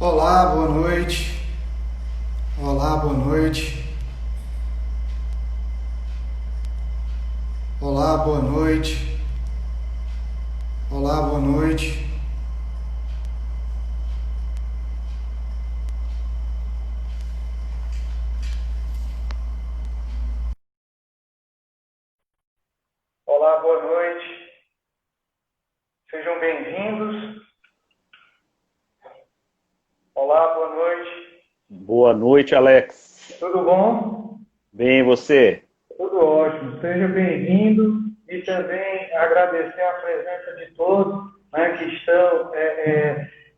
Olá, boa noite. Olá, boa noite. Olá, boa noite. Olá, boa noite. Olá, boa noite. Sejam bem-vindos. Olá, boa noite. Boa noite, Alex. Tudo bom? Bem, e você? Tudo ótimo. Seja bem-vindo e também agradecer a presença de todos, né, que estão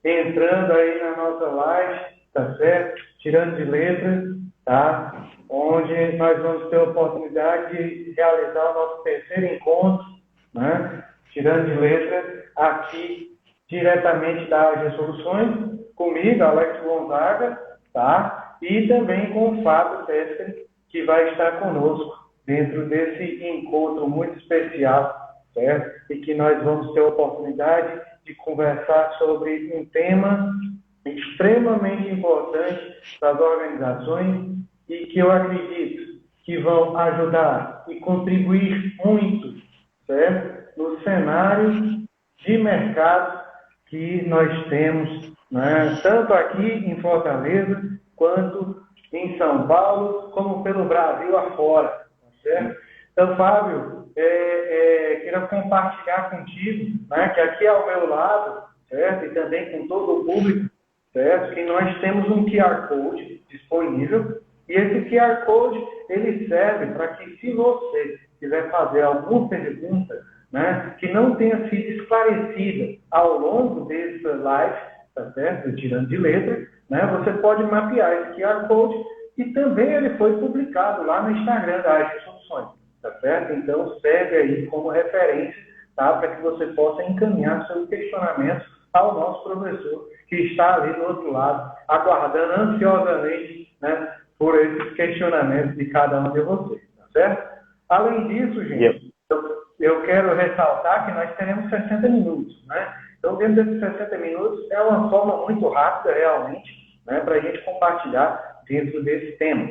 entrando aí na nossa live, tá certo? Tirando de letra, tá? Onde nós vamos ter a oportunidade de realizar o nosso terceiro encontro, né? Tirando de letra, aqui diretamente da AG Soluções, comigo, Alex Gonzaga, tá? E também com o Fábio Tester, que vai estar conosco dentro desse encontro muito especial, certo? E que nós vamos ter a oportunidade de conversar sobre um tema extremamente importante para as organizações e que eu acredito que vão ajudar e contribuir muito, certo? No cenário de mercado que nós temos, né? Tanto aqui em Fortaleza, quanto em São Paulo, como pelo Brasil afora, tá certo? Então, Fábio, quero compartilhar contigo, né, que aqui ao meu lado, certo? E também com todo o público, certo? Que nós temos um QR Code disponível, e esse QR Code, ele serve para que, se você quiser fazer alguma pergunta, né, que não tenha sido esclarecida ao longo dessa live, tá certo? Tirando de letra, né, você pode mapear esse QR Code e também ele foi publicado lá no Instagram da AG Soluções, tá certo? Então serve aí como referência, tá, para que você possa encaminhar seus questionamentos ao nosso professor, que está ali do outro lado, aguardando ansiosamente, né, por esses questionamentos de cada um de vocês, tá certo? Além disso, gente, eu quero ressaltar que nós teremos 60 minutos, né? Então, dentro desses 60 minutos, é uma forma muito rápida, realmente, né, para a gente compartilhar dentro desse tema,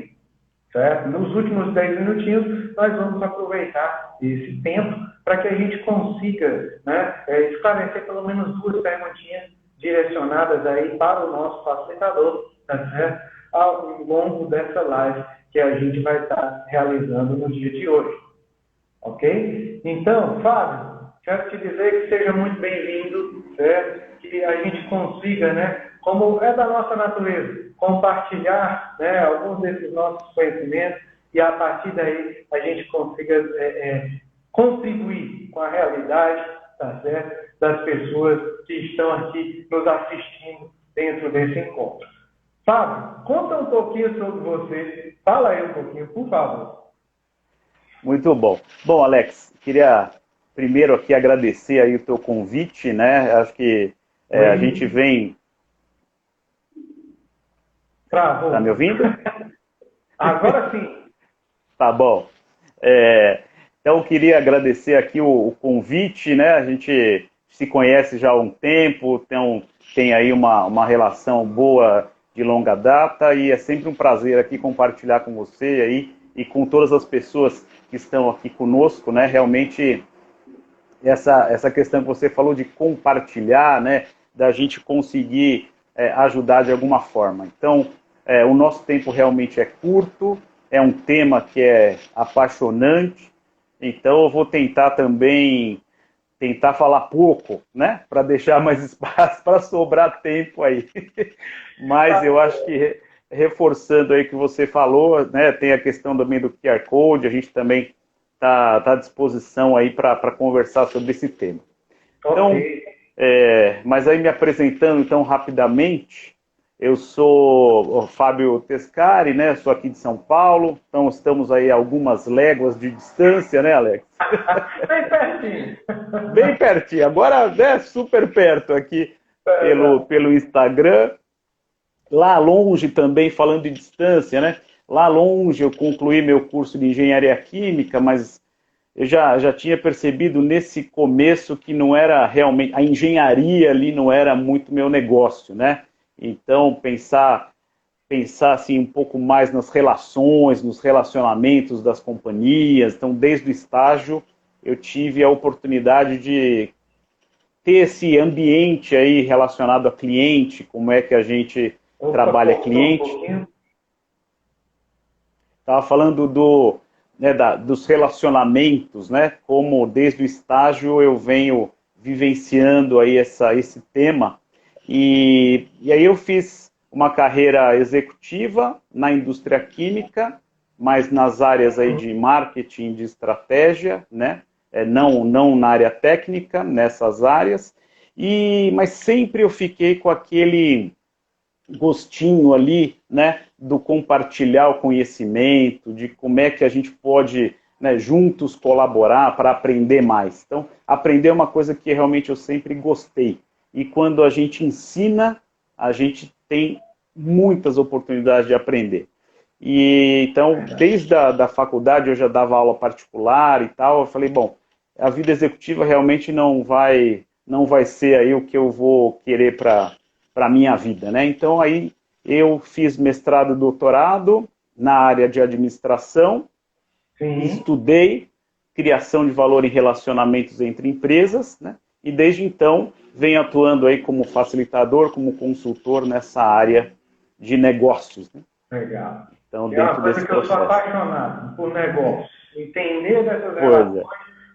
certo? Nos últimos 10 minutinhos, nós vamos aproveitar esse tempo para que a gente consiga, né, esclarecer pelo menos duas perguntinhas direcionadas aí para o nosso facilitador, tá certo? Ao longo dessa live que a gente vai estar realizando no dia de hoje. Ok? Então, Fábio, quero te dizer que seja muito bem-vindo, certo? Que a gente consiga, né, como é da nossa natureza, compartilhar, né, alguns desses nossos conhecimentos e a partir daí a gente consiga contribuir com a realidade, tá certo? Das pessoas que estão aqui nos assistindo dentro desse encontro. Fábio, conta um pouquinho sobre você. Fala aí um pouquinho, por favor. Muito bom. Bom, Alex, queria primeiro aqui agradecer aí o teu convite, né? Acho que a gente Oi. vem... Tá me Travou. ouvindo? Agora sim. Tá bom. Então, queria agradecer aqui o convite, né? A gente se conhece já há um tempo, tem aí uma relação boa de longa data e é sempre um prazer aqui compartilhar com você aí e com todas as pessoas que estão aqui conosco, né? Realmente, essa questão que você falou de compartilhar, né? Da gente conseguir ajudar de alguma forma. Então, o nosso tempo realmente é curto, é um tema que é apaixonante, então eu vou tentar também falar pouco, né? Para deixar mais espaço para sobrar tempo aí. Mas Tá. eu acho que reforçando aí o que você falou, né? Tem a questão também do QR Code, a gente também está à disposição aí para conversar sobre esse tema. Ok. Então, mas aí me apresentando então rapidamente, eu sou o Fábio Tescari, né? Sou aqui de São Paulo, então estamos aí a algumas léguas de distância, né, Alex? Bem pertinho. Bem pertinho, agora né, super perto aqui Exato. pelo Instagram. Lá longe também, falando de distância, né? Lá longe eu concluí meu curso de engenharia química, mas eu já tinha percebido nesse começo que não era realmente, a engenharia ali não era muito meu negócio, né? Então, pensar assim, um pouco mais nas relações, nos relacionamentos das companhias. Então, desde o estágio, eu tive a oportunidade de ter esse ambiente aí relacionado a cliente, como é que a gente Opa, trabalha cortou um cliente. pouquinho. Estava falando dos relacionamentos, né? Como desde o estágio eu venho vivenciando aí esse tema. E aí eu fiz uma carreira executiva na indústria química, mas nas áreas aí de marketing, de estratégia, né? Não na área técnica, nessas áreas. Mas sempre eu fiquei com aquele gostinho ali, né, do compartilhar o conhecimento, de como é que a gente pode, né, juntos colaborar para aprender mais. Então, aprender é uma coisa que realmente eu sempre gostei. E quando a gente ensina, a gente tem muitas oportunidades de aprender. E então, desde a faculdade eu já dava aula particular e tal, eu falei, bom, a vida executiva realmente não vai ser aí o que eu vou querer para a minha vida, né? Então aí eu fiz mestrado e doutorado na área de administração, Sim. estudei criação de valor em relacionamentos entre empresas, né? E desde então venho atuando aí como facilitador, como consultor nessa área de negócios, né? Legal. Então, É uma dentro coisa desse que eu sou processo. apaixonado por negócios. Entender dessas Pois relações é.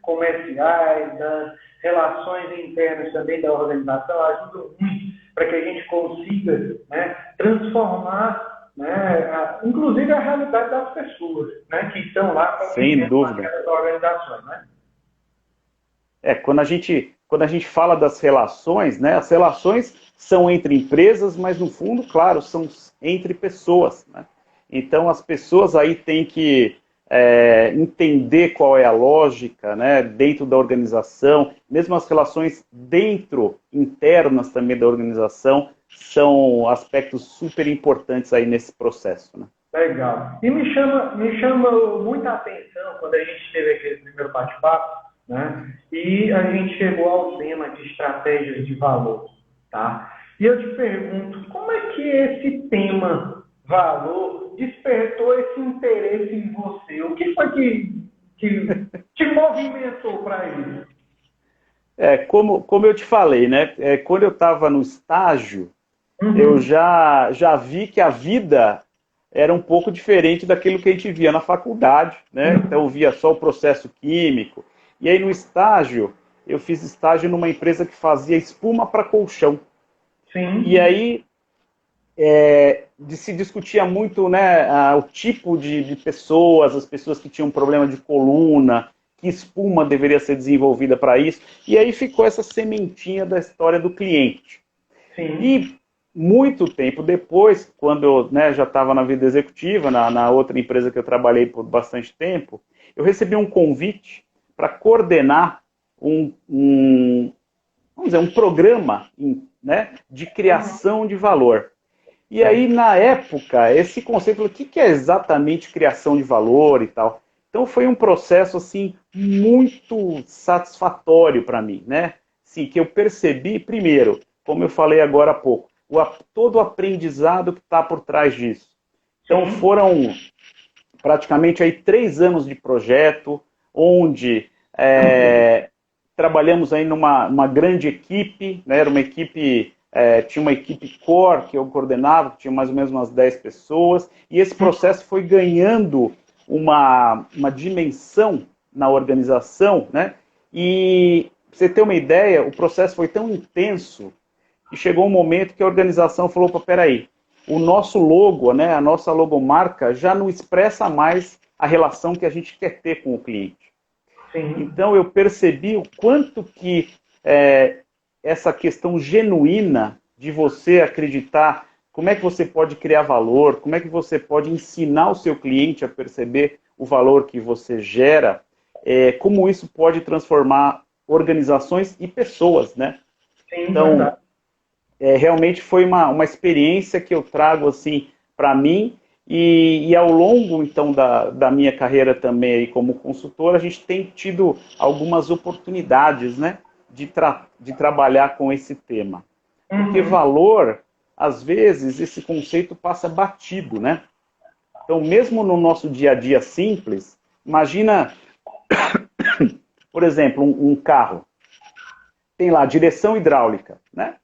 comerciais, das relações internas também da organização, ajuda muito para que a gente consiga, né, transformar, né, inclusive a realidade das pessoas, né, que estão lá Sem convivendo com dúvida. aquelas organizações. Né? Quando a gente fala das relações, né, as relações são entre empresas, mas no fundo, claro, são entre pessoas, né? Então as pessoas aí têm que entender qual é a lógica, né, dentro da organização, mesmo as relações internas também da organização, são aspectos super importantes aí nesse processo, né? Legal. E me chama muita atenção quando a gente teve aquele primeiro bate-papo, né? E a gente chegou ao tema de estratégias de valor, tá? E eu te pergunto, como é que esse tema valor despertou esse interesse em você? O que foi que te movimentou para isso? Como eu te falei, né, quando eu estava no estágio, eu Uhum. já vi que a vida era um pouco diferente daquilo que a gente via na faculdade, né? Então eu via só o processo químico. E aí no estágio, eu fiz estágio numa empresa que fazia espuma para colchão. E Sim, aí se discutia muito, né, o tipo de pessoas, as pessoas que tinham problema de coluna, que espuma deveria ser desenvolvida para isso. E aí ficou essa sementinha da história do cliente. sim. E muito tempo depois, quando eu, né, já estava na vida executiva, na outra empresa que eu trabalhei por bastante tempo, eu recebi um convite para coordenar vamos dizer, um programa, né, de criação de valor. E aí, na época, esse conceito, o que é exatamente criação de valor e tal? Então, foi um processo, assim, muito satisfatório para mim, né? Sim, que eu percebi, primeiro, como eu falei agora há pouco, todo o aprendizado que está por trás disso. Então, Sim. foram praticamente aí 3 anos de projeto, onde trabalhamos aí numa grande equipe, né? Era uma equipe, tinha uma equipe core que eu coordenava, que tinha mais ou menos umas 10 pessoas, e esse processo foi ganhando uma dimensão na organização, né? E pra você ter uma ideia, o processo foi tão intenso que chegou um momento que a organização falou, peraí, o nosso logo, né, a nossa logomarca já não expressa mais a relação que a gente quer ter com o cliente. Sim. Então eu percebi o quanto que essa questão genuína de você acreditar, como é que você pode criar valor, como é que você pode ensinar o seu cliente a perceber o valor que você gera, como isso pode transformar organizações e pessoas, né? Sim, Então, verdade. realmente foi uma experiência que eu trago assim para mim e ao longo então da minha carreira também aí como consultor, a gente tem tido algumas oportunidades, né, de trabalhar com esse tema. Porque Uhum. valor, às vezes, esse conceito passa batido, né? Então, mesmo no nosso dia a dia simples, imagina, por exemplo, um carro. Tem lá direção hidráulica, né?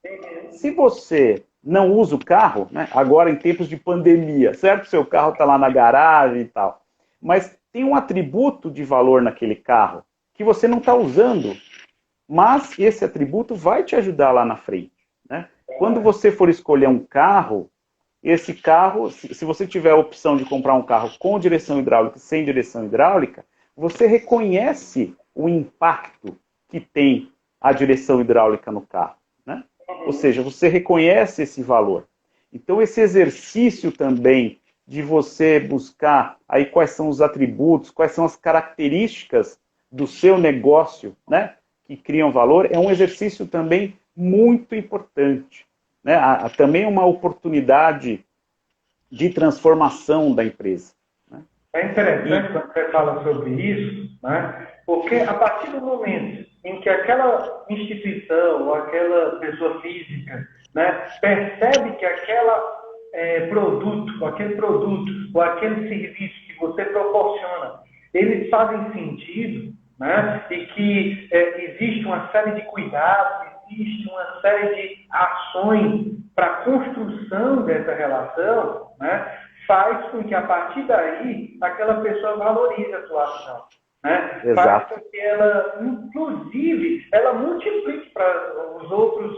Se você não usa o carro, né, agora em tempos de pandemia, certo? Seu carro está lá na garagem e tal, mas tem um atributo de valor naquele carro que você não está usando, mas esse atributo vai te ajudar lá na frente, né? Quando você for escolher um carro, esse carro, se você tiver a opção de comprar um carro com direção hidráulica e sem direção hidráulica, você reconhece o impacto que tem a direção hidráulica no carro, né? Ou seja, você reconhece esse valor. Então, esse exercício também de você buscar aí quais são os atributos, quais são as características do seu negócio, né, que criam valor, é um exercício também muito importante, né? Há também uma oportunidade de transformação da empresa, né? É interessante quando você fala sobre isso, né? Porque a partir do momento em que aquela instituição ou aquela pessoa física, né, percebe que aquele produto ou aquele serviço que você proporciona, eles fazem sentido, né, e que existe uma série de cuidados, existe uma série de ações para a construção dessa relação, né, faz com que, a partir daí, aquela pessoa valorize a sua ação. Né? Faz com que ela, inclusive, ela multiplique para os outros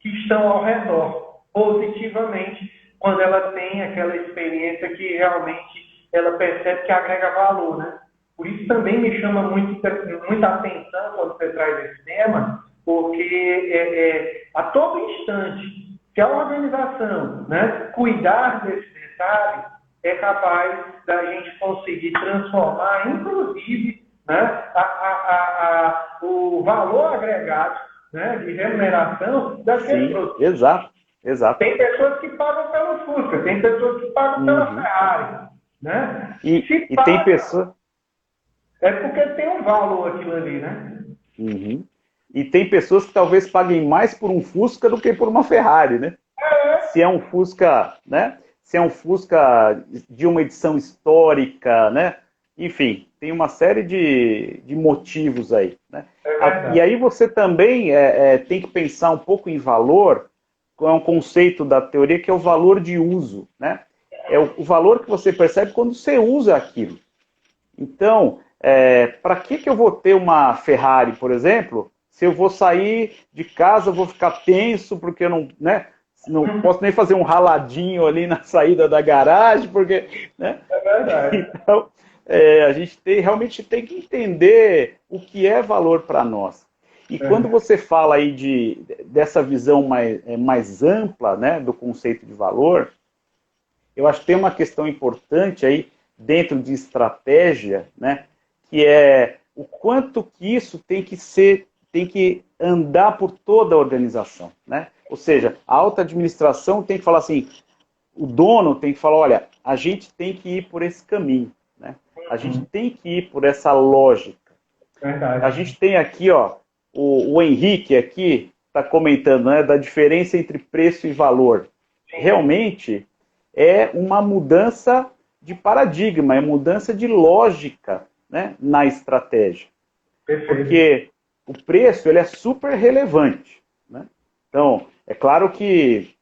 que estão ao redor, positivamente, quando ela tem aquela experiência que realmente ela percebe que agrega valor. Né? Por isso também me chama muita atenção quando você traz esse tema, porque a todo instante, se a organização, né, cuidar desse detalhe, é capaz da gente conseguir transformar, inclusive, né, o valor agregado, né, de remuneração daquele produto. Exato, exato. Tem pessoas que pagam pelo Fusca, tem pessoas que pagam pela Ferrari. Né? E tem pessoas... É porque tem um valor aquilo ali, né? E tem pessoas que talvez paguem mais por um Fusca do que por uma Ferrari, né? Se é um Fusca, né? Se é um Fusca de uma edição histórica, né? Enfim, tem uma série de motivos aí, né? E aí você também tem que pensar um pouco em valor, é um conceito da teoria que é o valor de uso, né? É o valor que você percebe quando você usa aquilo. Então, para que eu vou ter uma Ferrari, por exemplo, se eu vou sair de casa, eu vou ficar tenso, porque eu não, né, não posso nem fazer um raladinho ali na saída da garagem, porque... Né? É verdade. Então, a gente realmente tem que entender o que é valor para nós. E quando você fala aí dessa visão mais ampla, né, do conceito de valor, eu acho que tem uma questão importante aí dentro de estratégia, né, que é o quanto que isso tem que andar por toda a organização, né? Ou seja, a alta administração tem que falar assim, o dono tem que falar, olha, a gente tem que ir por esse caminho, né? A gente tem que ir por essa lógica. Verdade. A gente tem aqui, ó, o Henrique aqui está comentando, né, da diferença entre preço e valor. Realmente é uma mudança de paradigma, é mudança de lógica, né, na estratégia. Perfeito. Porque o preço ele é super relevante, né? Então, é claro que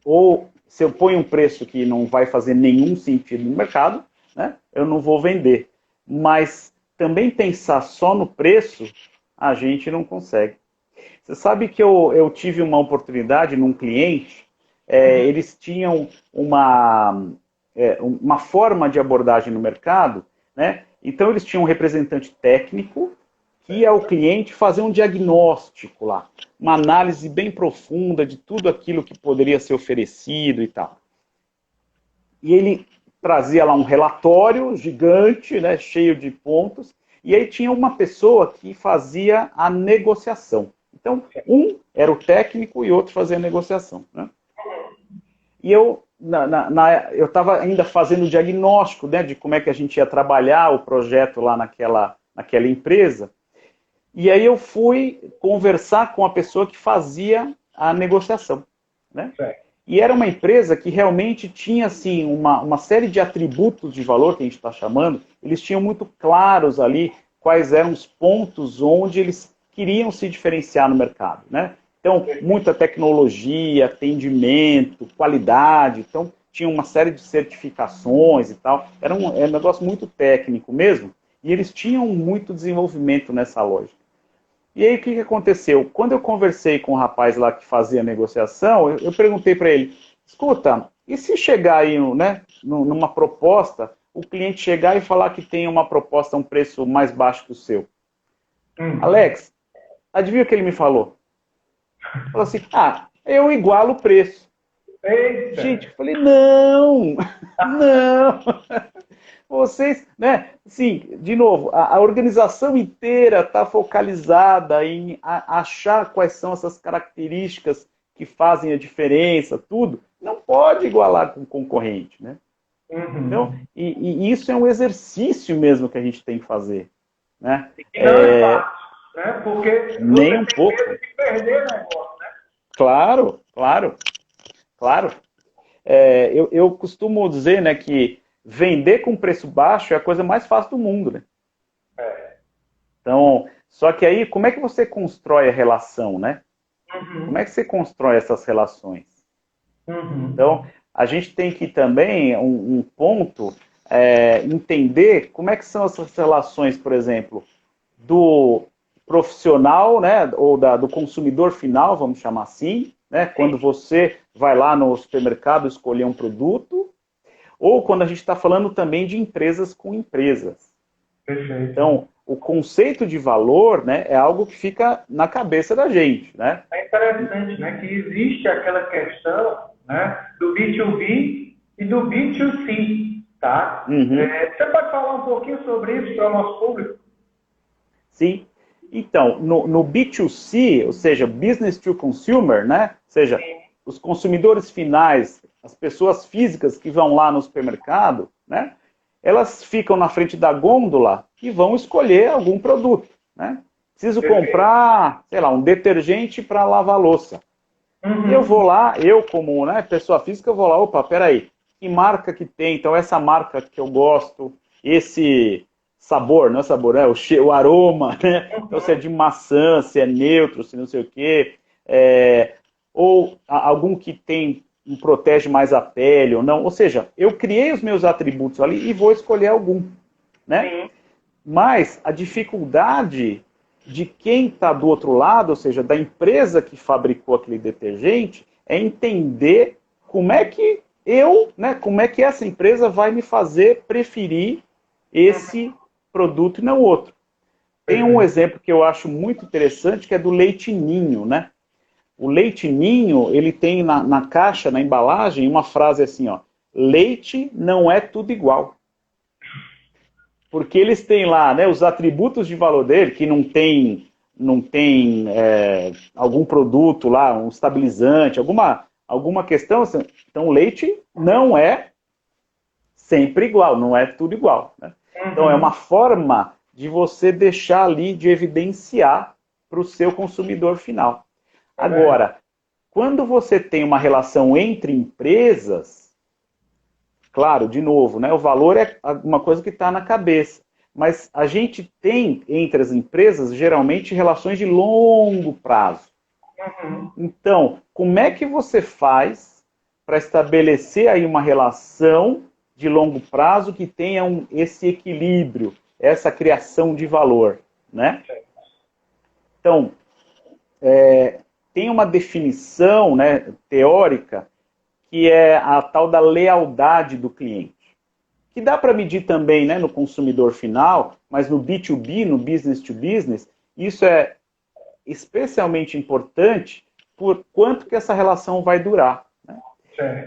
ou se eu ponho um preço que não vai fazer nenhum sentido no mercado, né, eu não vou vender. Mas também pensar só no preço, a gente não consegue. Você sabe que eu tive uma oportunidade num cliente, eles tinham uma forma de abordagem no mercado, né? Então eles tinham um representante técnico que ia ao cliente fazer um diagnóstico lá, uma análise bem profunda de tudo aquilo que poderia ser oferecido e tal. E ele trazia lá um relatório gigante, né, cheio de pontos, e aí tinha uma pessoa que fazia a negociação. Então, um era o técnico e outro fazia a negociação, né? E eu estava ainda fazendo o diagnóstico, né, de como é que a gente ia trabalhar o projeto lá naquela empresa. E aí eu fui conversar com a pessoa que fazia a negociação, né? E era uma empresa que realmente tinha assim, uma série de atributos de valor, que a gente está chamando, eles tinham muito claros ali quais eram os pontos onde eles queriam se diferenciar no mercado, né? Então, muita tecnologia, atendimento, qualidade, então tinha uma série de certificações e tal, era um negócio muito técnico mesmo, e eles tinham muito desenvolvimento nessa loja. E aí o que aconteceu? Quando eu conversei com o rapaz lá que fazia a negociação, eu perguntei para ele, escuta, e se chegar aí, né, numa proposta, o cliente chegar e falar que tem uma proposta a um preço mais baixo que o seu? Alex, adivinha o que ele me falou? Falou assim, eu igualo o preço. Eita. Gente, eu falei, não, não. Vocês, né? Sim, de novo, a organização inteira está focalizada em achar quais são essas características que fazem a diferença, tudo. Não pode igualar com o concorrente, né? Então, e isso é um exercício mesmo que a gente tem que fazer, né? E não é fácil, né? Porque Nem você um tem pouco. medo de perder negócio, né? Claro, claro, claro. Eu costumo dizer, né, que vender com preço baixo é a coisa mais fácil do mundo, né? Então, só que aí, como é que você constrói a relação, né? Como é que você constrói essas relações? Então, a gente tem que também, um ponto, entender como é que são essas relações, por exemplo, do profissional, né, ou do consumidor final, vamos chamar assim, né, quando você vai lá no supermercado escolher um produto, ou quando a gente está falando também de empresas com empresas. Perfeito. Então, o conceito de valor, né, é algo que fica na cabeça da gente, né? É interessante, né, que existe aquela questão, né, do B2B e do B2C, tá? Você pode falar um pouquinho sobre isso para o nosso público? Sim. Então, no B2C, ou seja, Business to Consumer, né? Ou seja, os consumidores finais, as pessoas físicas que vão lá no supermercado, né? Elas ficam na frente da gôndola e vão escolher algum produto, né? Preciso comprar, sei lá, um detergente para lavar louça. Eu vou lá, eu como, né, pessoa física, eu vou lá, opa, peraí, que marca que tem? Então essa marca que eu gosto, esse sabor, não é sabor, é o aroma, né? Então se é de maçã, se é neutro, se não sei o quê, ou algum que tem protege mais a pele ou não. Ou seja, eu criei os meus atributos ali e vou escolher algum, né? Mas a dificuldade de quem está do outro lado, ou seja, da empresa que fabricou aquele detergente, é entender como é que como é que essa empresa vai me fazer preferir esse produto e não o outro. Tem um exemplo que eu acho muito interessante, que é do leite ninho, né? O leite ninho, ele tem na caixa, na embalagem, uma frase assim, ó, leite não é tudo igual. Porque eles têm lá, né, os atributos de valor dele, que não tem algum produto lá, um estabilizante, alguma questão. Então, o leite não é sempre igual, não é tudo igual, né? Então, é uma forma de você deixar ali, de evidenciar para o seu consumidor final. Agora, quando você tem uma relação entre empresas, claro, de novo, né, o valor é uma coisa que está na cabeça. Mas a gente tem, entre as empresas, geralmente, relações de longo prazo. Então, como é que você faz para estabelecer aí uma relação de longo prazo que tenha esse equilíbrio, essa criação de valor, né? Então, tem uma definição, né, teórica, que é a tal da lealdade do cliente, que dá para medir também, né, no consumidor final, mas no B2B, no business to business, isso é especialmente importante por quanto que essa relação vai durar, né?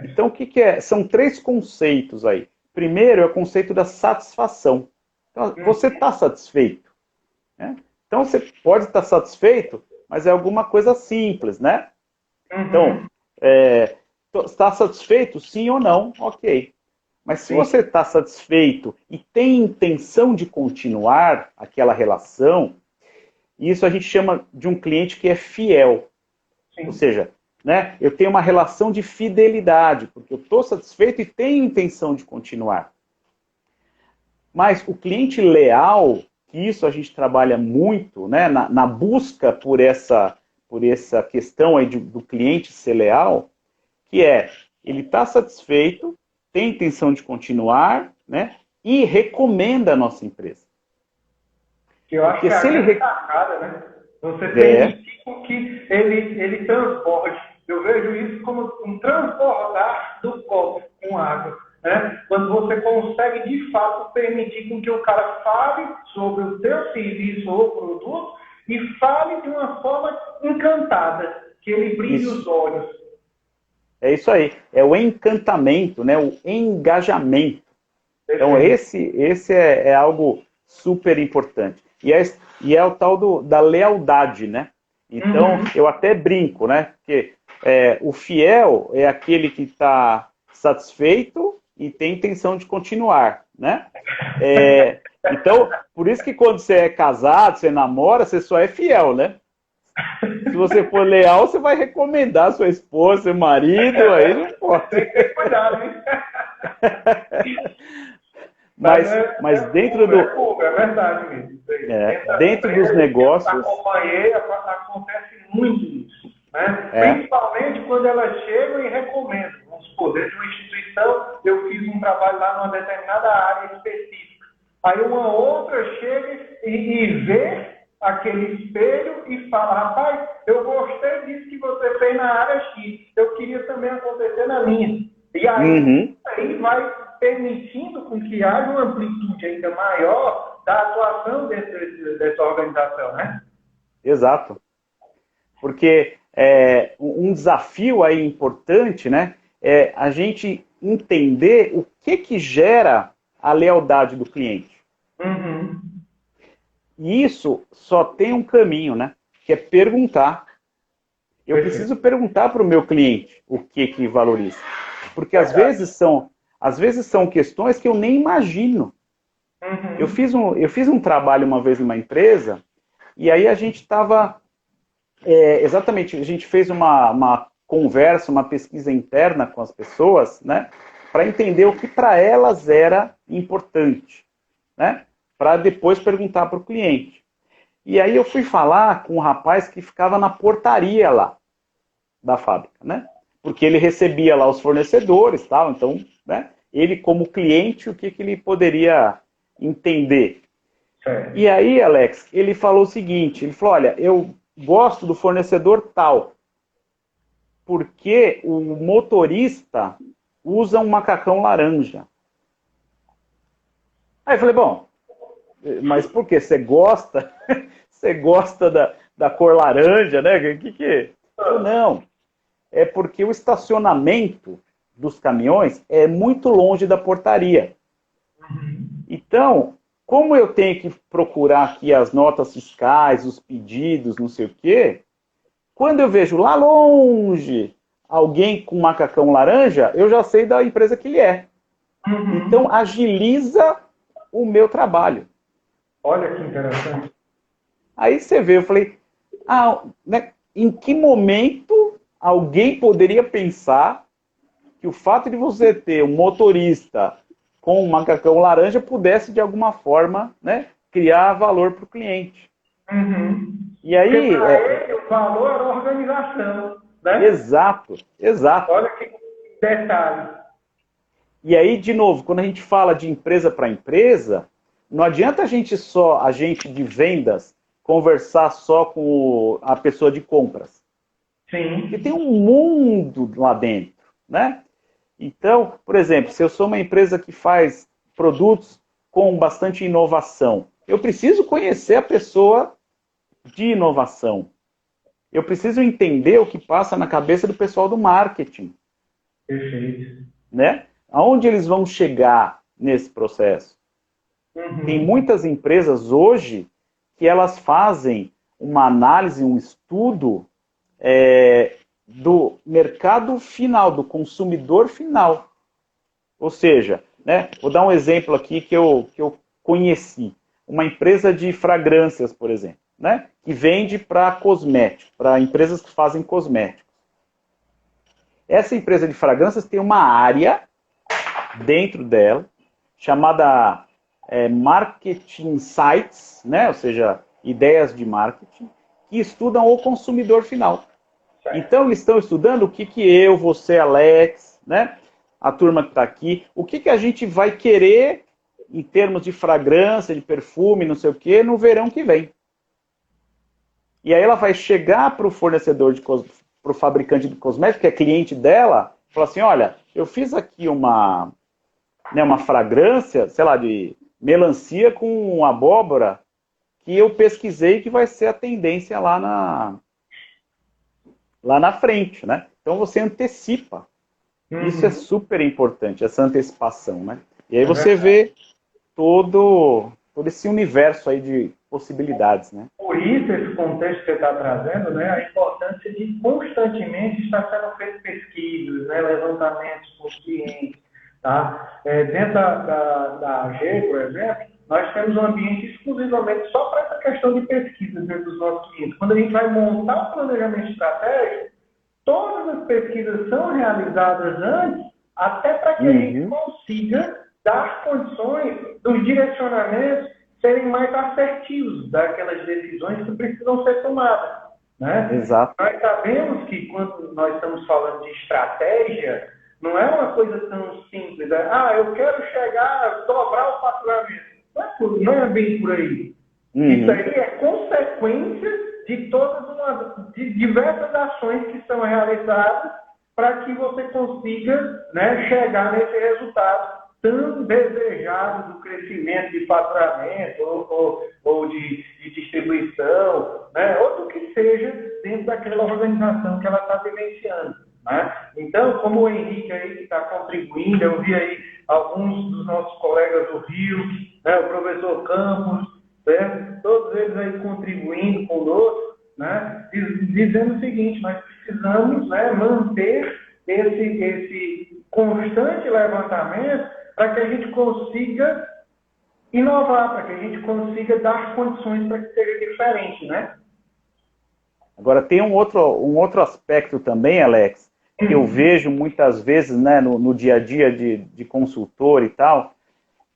Então, o que é? São 3 conceitos aí. Primeiro é o conceito da satisfação. Então, você está satisfeito, né? Então, você pode estar satisfeito, mas é alguma coisa simples, né? Então, está satisfeito, sim ou não? Ok. Mas se você está satisfeito e tem intenção de continuar aquela relação, isso a gente chama de um cliente que é fiel. Ou seja, né? Eu tenho uma relação de fidelidade, porque eu estou satisfeito e tenho intenção de continuar. Mas o cliente leal, que isso a gente trabalha muito, né, na busca por essa questão aí do cliente ser leal, que ele está satisfeito, tem intenção de continuar, né, e recomenda a nossa empresa. Que eu acho que é a grande sacada, né? Você permitir que ele transborde. Eu vejo isso como um transbordar do copo com água. Né? Quando você consegue, de fato, permitir com que o cara fale sobre o teu serviço ou produto e fale de uma forma encantada, que ele brilhe os olhos. É isso aí. É o encantamento, né? O engajamento. Então, esse é algo super importante. E é o tal da lealdade, né? Então, eu até brinco, né? Porque o fiel é aquele que está satisfeito e tem intenção de continuar, né? Então, por isso que quando você é casado, você namora, você só é fiel, né? Se você for leal, você vai recomendar sua esposa, seu marido, aí não pode. Tem que ter cuidado, hein? Mas dentro do... É verdade mesmo. Dentro dos negócios... Acompanhei, acontece muito isso. Né? Principalmente quando elas chegam e recomendam. Vamos supor, dentro de uma instituição, eu fiz um trabalho lá numa determinada área específica. Aí uma outra chega e vê aquele espelho e fala, rapaz, eu gostei disso que você fez na área X, eu queria também acontecer na minha. E aí vai permitindo com que haja uma amplitude ainda maior da atuação dentro dessa organização, né? Exato. Porque um desafio aí importante, né, é a gente entender o que gera a lealdade do cliente. E isso só tem um caminho, né? Que é perguntar. Eu preciso perguntar para o meu cliente o que valoriza. Porque às vezes são questões que eu nem imagino. Eu fiz um trabalho uma vez numa empresa, e aí a gente estava... exatamente, a gente fez uma conversa, uma pesquisa interna com as pessoas, né? Para entender o que para elas era importante, né? Para depois perguntar para o cliente. E aí eu fui falar com um rapaz que ficava na portaria lá da fábrica, né? Porque ele recebia lá os fornecedores, tal, então, né? Ele como cliente, o que ele poderia entender? E aí, Alex, ele falou o seguinte, ele falou, olha, eu gosto do fornecedor tal, porque o motorista usa um macacão laranja. Aí eu falei, bom, mas por quê? Você gosta? Você gosta da cor laranja, né? Não, é porque o estacionamento dos caminhões é muito longe da portaria. Então, como eu tenho que procurar aqui as notas fiscais, os pedidos, não sei o quê, quando eu vejo lá longe alguém com macacão laranja, eu já sei da empresa que ele é. Então, agiliza o meu trabalho. Olha que interessante. Aí você vê, eu falei, né, em que momento alguém poderia pensar que o fato de você ter um motorista com um macacão laranja pudesse, de alguma forma, né, criar valor para o cliente. E aí... Porque para ele o valor era a organização, né? Exato. Olha que detalhe. E aí, de novo, quando a gente fala de empresa para empresa, não adianta a gente de vendas, conversar só com a pessoa de compras. Sim. Porque tem um mundo lá dentro, né? Então, por exemplo, se eu sou uma empresa que faz produtos com bastante inovação, eu preciso conhecer a pessoa de inovação. Eu preciso entender o que passa na cabeça do pessoal do marketing. Perfeito. Né? Aonde eles vão chegar nesse processo? Tem muitas empresas hoje que elas fazem uma análise, um estudo do mercado final, do consumidor final. Ou seja, né, vou dar um exemplo aqui que eu conheci. Uma empresa de fragrâncias, por exemplo, né, que vende para cosméticos, para empresas que fazem cosméticos. Essa empresa de fragrâncias tem uma área dentro dela chamada Marketing Insights, né? Ou seja, ideias de marketing, que estudam o consumidor final. Então, eles estão estudando o que eu, você, Alex, né? A turma que está aqui, o que a gente vai querer em termos de fragrância, de perfume, não sei o quê, no verão que vem. E aí ela vai chegar para o fornecedor, para o fabricante de cosméticos, que é cliente dela, e falar assim, olha, eu fiz aqui uma fragrância, sei lá, de melancia com abóbora, que eu pesquisei que vai ser a tendência lá na frente, né? Então você antecipa. Isso é super importante, essa antecipação, né? E aí você vê todo esse universo aí de possibilidades, né? Por isso, esse contexto que você está trazendo, né, a importância de constantemente estar sendo feitas pesquisas, né, levantamentos por clientes. Tá? Dentro da AG, por exemplo, nós temos um ambiente exclusivamente só para essa questão de pesquisa dentro dos nossos clientes. Quando a gente vai montar o planejamento estratégico, todas as pesquisas são realizadas antes, até para que a gente consiga dar condições dos direcionamentos serem mais assertivos daquelas decisões que precisam ser tomadas. Né? Exato. Nós sabemos que quando nós estamos falando de estratégia, não é uma coisa tão simples. Eu quero chegar, dobrar o faturamento. Não é bem por aí. Isso aí é consequência de diversas ações que são realizadas para que você consiga, né, chegar nesse resultado tão desejado do crescimento de faturamento ou de distribuição, né, ou do que seja dentro daquela organização que ela está vivenciando. Né? Então, como o Henrique aí que está contribuindo, eu vi aí alguns dos nossos colegas do Rio, né, o professor Campos, certo? Todos eles aí contribuindo conosco, né, dizendo o seguinte, nós precisamos, né, manter esse constante levantamento para que a gente consiga inovar, para que a gente consiga dar condições para que seja diferente, né? Agora, tem um outro aspecto também, Alex, que eu vejo muitas vezes, né, no dia a dia de consultor e tal,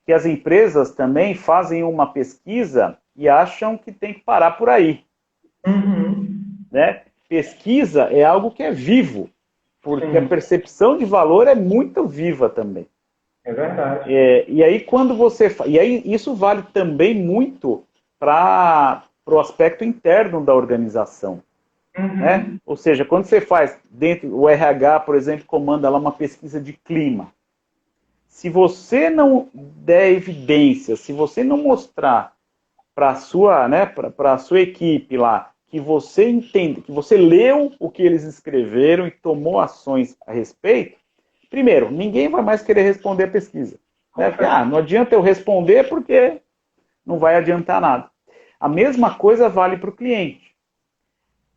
que as empresas também fazem uma pesquisa e acham que tem que parar por aí. Né? Pesquisa é algo que é vivo, porque a percepção de valor é muito viva também. É verdade. E aí, isso vale também muito para o aspecto interno da organização. Né? Ou seja, quando você faz dentro, o RH, por exemplo, comanda lá uma pesquisa de clima. Se você não der evidência, se você não mostrar para a sua equipe lá, que você entende, que você leu o que eles escreveram e tomou ações a respeito, primeiro, ninguém vai mais querer responder a pesquisa. Né? Porque, não adianta eu responder porque não vai adiantar nada. A mesma coisa vale para o cliente.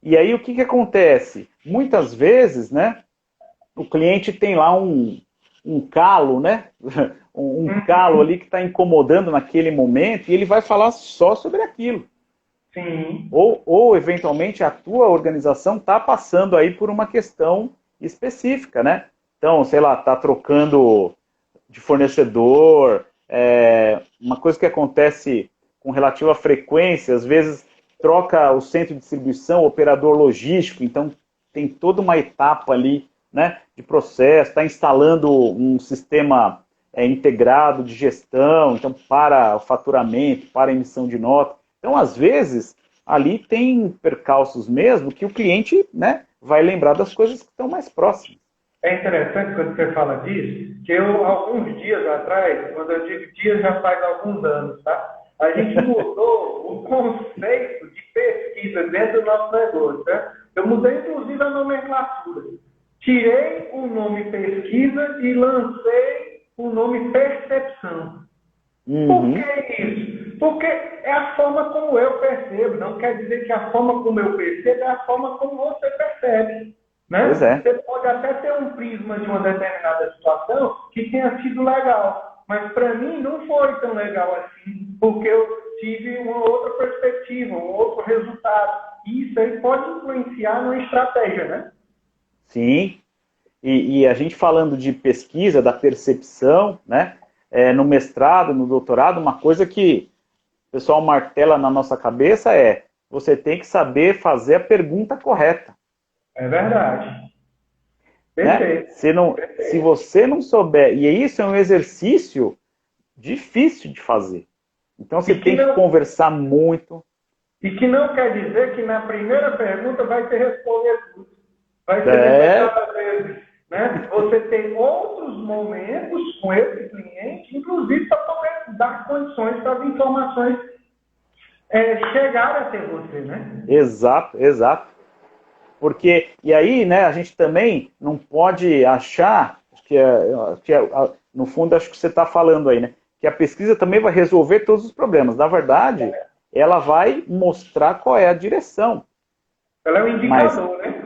E aí o que acontece? Muitas vezes, né, o cliente tem lá um calo, né? um calo ali que está incomodando naquele momento e ele vai falar só sobre aquilo. Sim. Ou eventualmente, a tua organização está passando aí por uma questão específica, né? Então, sei lá, está trocando de fornecedor, uma coisa que acontece com relativa frequência, às vezes troca o centro de distribuição, o operador logístico, então tem toda uma etapa ali, né, de processo, está instalando um sistema integrado de gestão, então para o faturamento, para a emissão de nota. Então, às vezes, ali tem percalços mesmo que o cliente, né, vai lembrar das coisas que estão mais próximas. É interessante quando você fala disso, que eu, alguns dias atrás, quando eu digo dias, já faz alguns anos, tá? A gente mudou o conceito de pesquisa dentro do nosso negócio, tá? Eu mudei, inclusive, a nomenclatura. Tirei o nome pesquisa e lancei o nome percepção. Por que isso? Porque é a forma como eu percebo. Não quer dizer que a forma como eu percebo é a forma como você percebe. Né? Pois é. Você pode até ter um prisma de uma determinada situação que tenha sido legal. Mas para mim não foi tão legal assim, porque eu tive uma outra perspectiva, um outro resultado. E isso aí pode influenciar numa estratégia, né? Sim. E a gente falando de pesquisa, da percepção, né? No mestrado, no doutorado, uma coisa que o pessoal martela na nossa cabeça é: você tem que saber fazer a pergunta correta. É verdade. Né? Perfeito. Se você não souber, e isso é um exercício difícil de fazer. Então você tem que conversar muito. E que não quer dizer que na primeira pergunta vai ter responder tudo. Vai ser necessário, às vezes, né? Você tem outros momentos com esse cliente, inclusive para poder dar condições para as informações chegarem até você, né? Exato, exato. Porque, e aí, né, a gente também não pode achar no fundo, acho que você está falando aí, né, que a pesquisa também vai resolver todos os problemas. Na verdade, ela vai mostrar qual é a direção. Ela é um indicador, né?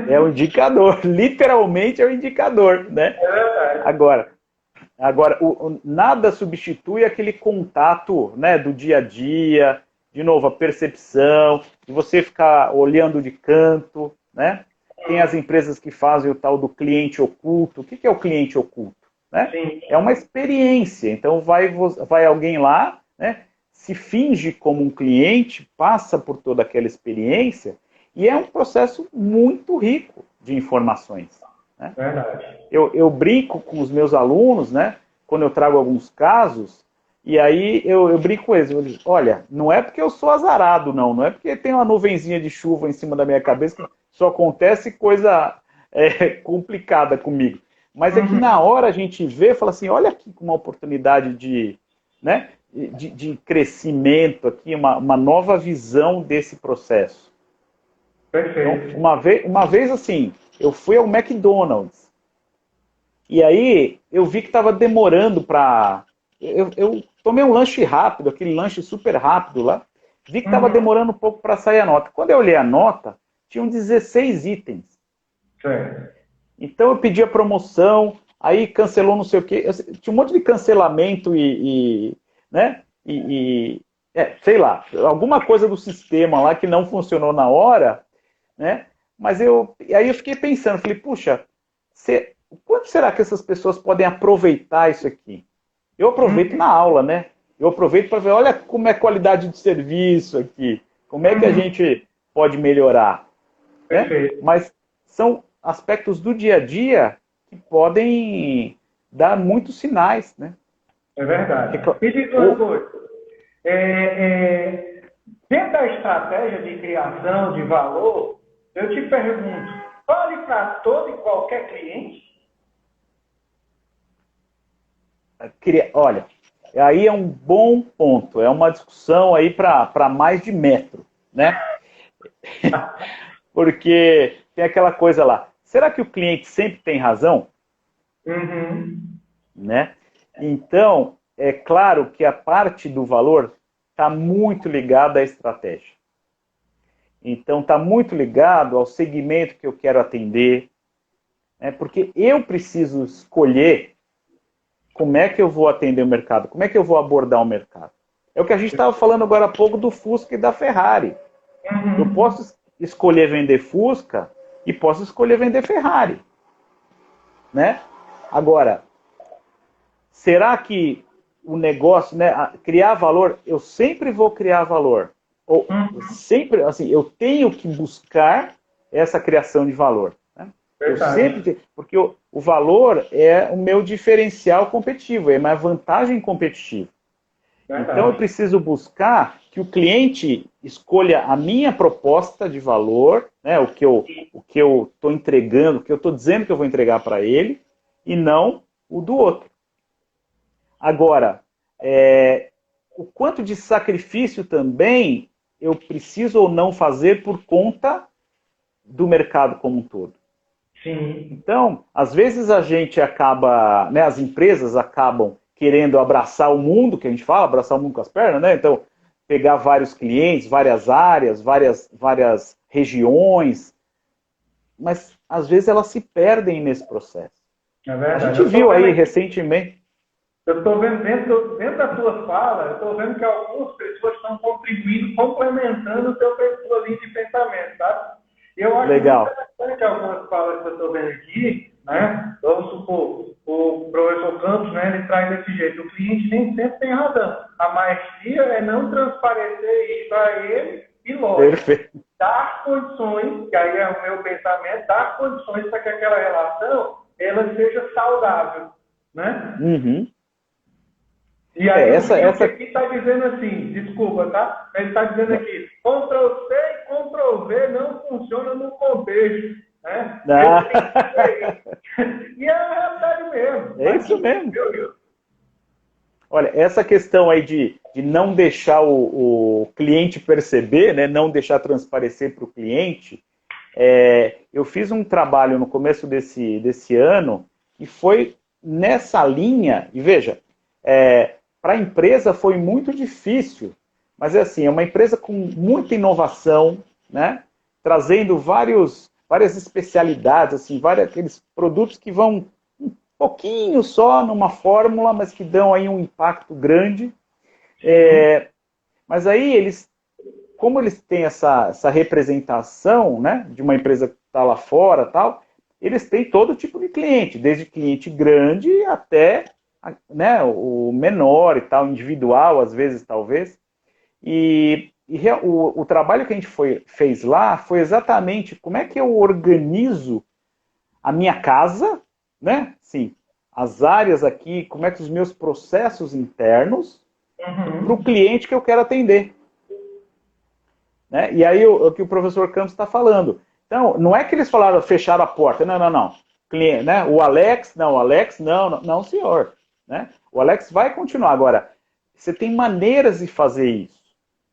É um indicador, literalmente é um indicador, né? É verdade. Agora nada substitui aquele contato, né, do dia a dia, de novo, a percepção, de você ficar olhando de canto, né? Tem as empresas que fazem o tal do cliente oculto. O que é o cliente oculto? Né? É uma experiência. Então vai alguém lá, né, se finge como um cliente, passa por toda aquela experiência, e é um processo muito rico de informações. Né? Verdade. Eu brinco com os meus alunos, né, quando eu trago alguns casos, e aí eu brinco com eles. Eu digo, olha, não é porque eu sou azarado, não é porque tem uma nuvenzinha de chuva em cima da minha cabeça que só acontece coisa complicada comigo. Mas é que na hora a gente vê e fala assim, olha aqui uma oportunidade né, de crescimento aqui, uma nova visão desse processo. Perfeito. Então, uma vez assim, eu fui ao McDonald's e aí eu vi que estava demorando para... Eu tomei um lanche rápido, aquele lanche super rápido lá, vi que estava demorando um pouco para sair a nota. Quando eu olhei a nota, tinham 16 itens. Certo. Então eu pedi a promoção, aí cancelou não sei o quê. Tinha um monte de cancelamento né? Sei lá, alguma coisa do sistema lá que não funcionou na hora, né? Mas aí eu fiquei pensando, falei, puxa, quanto será que essas pessoas podem aproveitar isso aqui? Eu aproveito na aula, né? Eu aproveito para ver, olha como é a qualidade de serviço aqui, como é que a gente pode melhorar. Né? Mas são aspectos do dia a dia que podem dar muitos sinais. Né? É verdade. Me diz uma coisa. Dentro da estratégia de criação de valor, eu te pergunto, vale para todo e qualquer cliente? Olha, aí é um bom ponto, é uma discussão aí para mais de metro, né? Porque tem aquela coisa lá, será que o cliente sempre tem razão? Né? Então, é claro que a parte do valor está muito ligada à estratégia. Então, está muito ligado ao segmento que eu quero atender, né? Porque eu preciso escolher como é que eu vou atender o mercado, como é que eu vou abordar o mercado. É o que a gente estava falando agora há pouco do Fusca e da Ferrari. Eu posso escolher vender Fusca e posso escolher vender Ferrari. Né? Agora, será que o negócio, né, criar valor, eu sempre vou criar valor? Ou sempre, assim, eu tenho que buscar essa criação de valor. Né? Eu sempre, porque o valor é o meu diferencial competitivo, é a minha vantagem competitiva. Então eu preciso buscar que o cliente escolha a minha proposta de valor, né, o que eu estou entregando, o que eu estou dizendo que eu vou entregar para ele, e não o do outro. Agora, o quanto de sacrifício também eu preciso ou não fazer por conta do mercado como um todo. Sim. Então, às vezes a gente acaba, né, as empresas acabam querendo abraçar o mundo, que a gente fala, abraçar o mundo com as pernas, né? Então, pegar vários clientes, várias áreas, várias regiões, mas às vezes elas se perdem nesse processo. É verdade. A gente viu aí recentemente. Eu estou vendo dentro da tua fala, eu estou vendo que algumas pessoas estão contribuindo, complementando o tua linha de pensamento, tá? Eu acho muito interessante algumas falas que eu estou vendo aqui, né? Vamos supor, o professor Campos, né, ele traz desse jeito, o cliente nem sempre tem razão. A maestria é não transparecer isso para ele e, lógico, Perfeito. dar condições, que aí é o meu pensamento, dar condições para que aquela relação ela seja saudável, né? Uhum. E aí Essa... o que aqui está dizendo assim, desculpa, tá? Ele está dizendo aqui, Ctrl-C e Ctrl-V não funciona no contexto, né? E é a realidade mesmo. É isso mesmo. Olha, essa questão aí de não deixar o cliente perceber, né, não deixar transparecer para o cliente, eu fiz um trabalho no começo desse ano e foi nessa linha, e veja, para a empresa foi muito difícil, mas é assim, é uma empresa com muita inovação, né, trazendo várias especialidades, assim, aqueles produtos que vão pouquinho só numa fórmula, mas que dão aí um impacto grande. Mas aí como eles têm essa representação, né, de uma empresa que está lá fora, tal, eles têm todo tipo de cliente, desde cliente grande até, né, o menor e tal, individual às vezes talvez. E o trabalho que a gente fez lá foi exatamente como é que eu organizo a minha casa, né? Sim, as áreas aqui, como é que os meus processos internos para o cliente que eu quero atender. Né? E aí o que o professor Campos está falando. Então, não é que eles falaram fechar a porta, não. Cliente, né? O Alex, não, senhor. Né? O Alex vai continuar. Agora, você tem maneiras de fazer isso.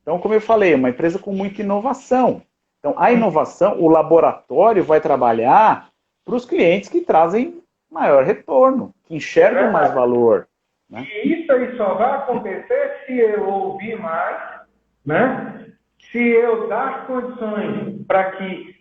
Então, como eu falei, é uma empresa com muita inovação. Então, a inovação, o laboratório vai trabalhar para os clientes que trazem maior retorno, que enxergam mais valor. Né? E isso aí só vai acontecer se eu ouvir mais, né? Se eu dar condições para que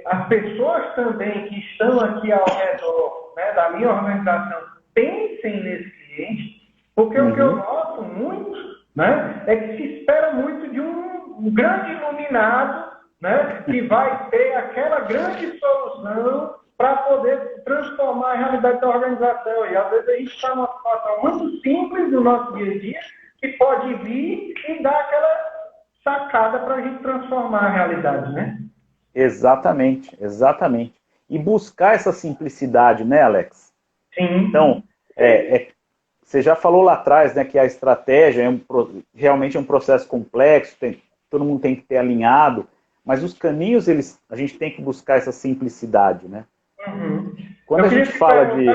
as pessoas também que estão aqui ao redor, né, da minha organização pensem nesse cliente, porque o que eu noto muito, né, é que se espera muito de um grande iluminado, né, que vai ter aquela grande solução para poder transformar a realidade da organização. E às vezes a gente está numa situação muito simples do nosso dia a dia, que pode vir e dar aquela sacada para a gente transformar a realidade, né? Exatamente. E buscar essa simplicidade, né, Alex? Sim. Então, você já falou lá atrás, né, que a estratégia realmente é um processo complexo, todo mundo tem que ter alinhado, mas os caminhos, a gente tem que buscar essa simplicidade, né? Quando a gente fala de...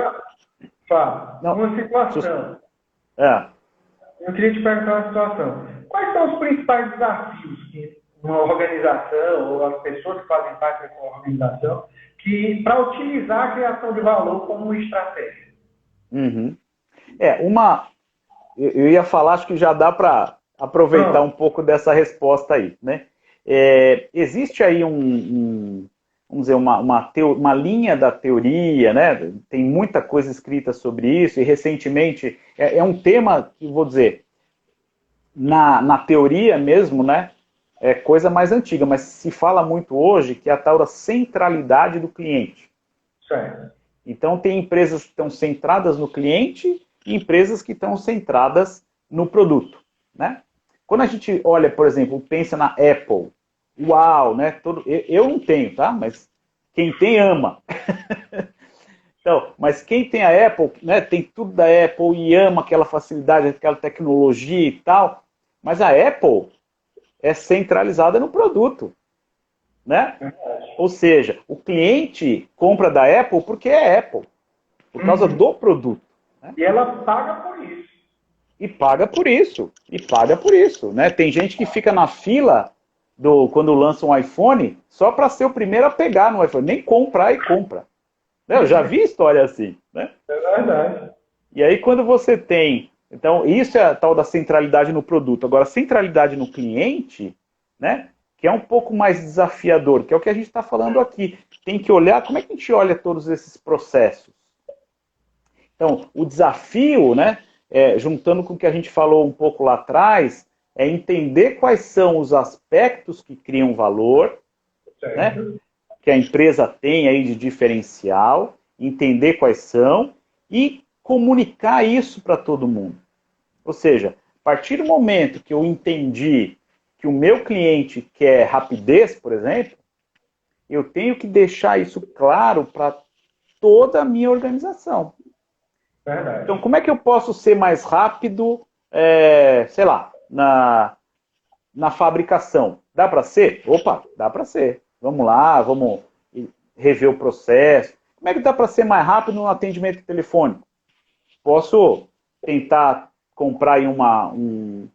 Uma situação. Eu queria te perguntar uma situação. Quais são os principais desafios que uma organização ou as pessoas que fazem parte dessa organização para utilizar a criação de valor como estratégia? Eu ia falar, acho que já dá para aproveitar um pouco dessa resposta aí, né? Existe aí vamos dizer, uma linha da teoria, né? Tem muita coisa escrita sobre isso, e recentemente é um tema que, vou dizer, na teoria mesmo, né? É coisa mais antiga, mas se fala muito hoje que é a tal da centralidade do cliente. Certo. Então tem empresas que estão centradas no cliente e empresas que estão centradas no produto, né? Quando a gente olha, por exemplo, pensa na Apple, uau, né? Eu não tenho, tá? Mas quem tem ama. Então, mas quem tem a Apple, né, tem tudo da Apple e ama aquela facilidade, aquela tecnologia e tal, mas a Apple é centralizada no produto, né? Ou seja, o cliente compra da Apple porque é Apple, por causa do produto. Né? E ela paga por isso. E paga por isso, né? Tem gente que fica na fila quando lança um iPhone só para ser o primeiro a pegar no iPhone, nem comprar e compra. Eu já vi história assim, né? É verdade. E aí quando você tem... Então, isso é a tal da centralidade no produto. Agora, a centralidade no cliente, né? Que é um pouco mais desafiador, que é o que a gente está falando aqui. Tem que olhar, como é que a gente olha todos esses processos? Então, o desafio, né? Juntando com o que a gente falou um pouco lá atrás, é entender quais são os aspectos que criam valor, né? Que a empresa tem aí de diferencial, entender quais são e comunicar isso para todo mundo. Ou seja, a partir do momento que eu entendi que o meu cliente quer rapidez, por exemplo, eu tenho que deixar isso claro para toda a minha organização. Verdade. Então, como é que eu posso ser mais rápido, sei lá, na fabricação? Dá para ser? Opa, dá para ser. Vamos lá, vamos rever o processo. Como é que dá para ser mais rápido no atendimento telefônico? Posso tentar comprar aí um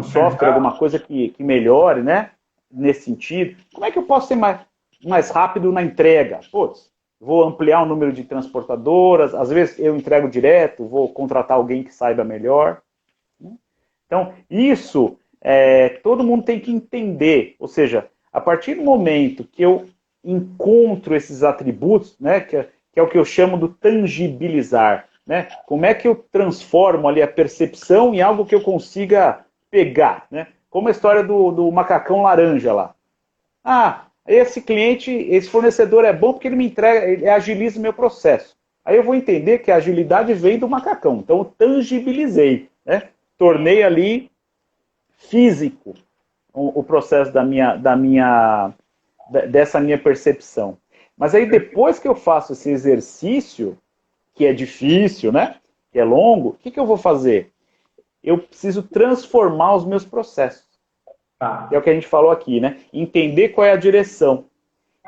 software, alguma coisa que melhore, né? Nesse sentido. Como é que eu posso ser mais rápido na entrega? Putz, vou ampliar o número de transportadoras, às vezes eu entrego direto, vou contratar alguém que saiba melhor. Então, isso todo mundo tem que entender. Ou seja, a partir do momento que eu encontro esses atributos, né, que é o que eu chamo do tangibilizar, né? Como é que eu transformo ali a percepção em algo que eu consiga pegar, né? Como a história do macacão laranja lá. Ah, esse cliente, esse fornecedor é bom porque ele me entrega, ele agiliza o meu processo. Aí eu vou entender que a agilidade vem do macacão. Então eu tangibilizei, né? Tornei ali físico o processo dessa minha percepção. Mas aí depois que eu faço esse exercício, que é difícil, né? Que é longo, o que eu vou fazer? Eu preciso transformar os meus processos. Que é o que a gente falou aqui, né? Entender qual é a direção.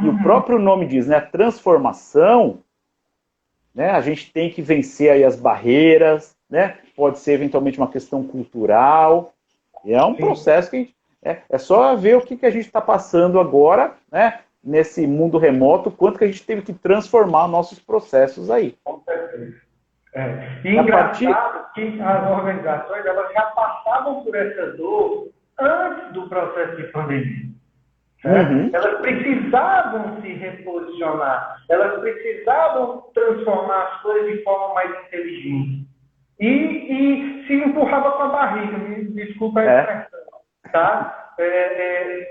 E o próprio nome diz, né? A transformação, né? A gente tem que vencer aí as barreiras, né? Pode ser eventualmente uma questão cultural. E é um processo que a gente, é só ver o que a gente está passando agora, né? Nesse mundo remoto, quanto que a gente teve que transformar nossos processos aí. Com certeza. E engraçado que as organizações elas já passavam por essa dor antes do processo de pandemia. Elas precisavam se reposicionar, elas precisavam transformar as coisas de forma mais inteligente. E se empurrava com a barriga, me desculpa a expressão, tá?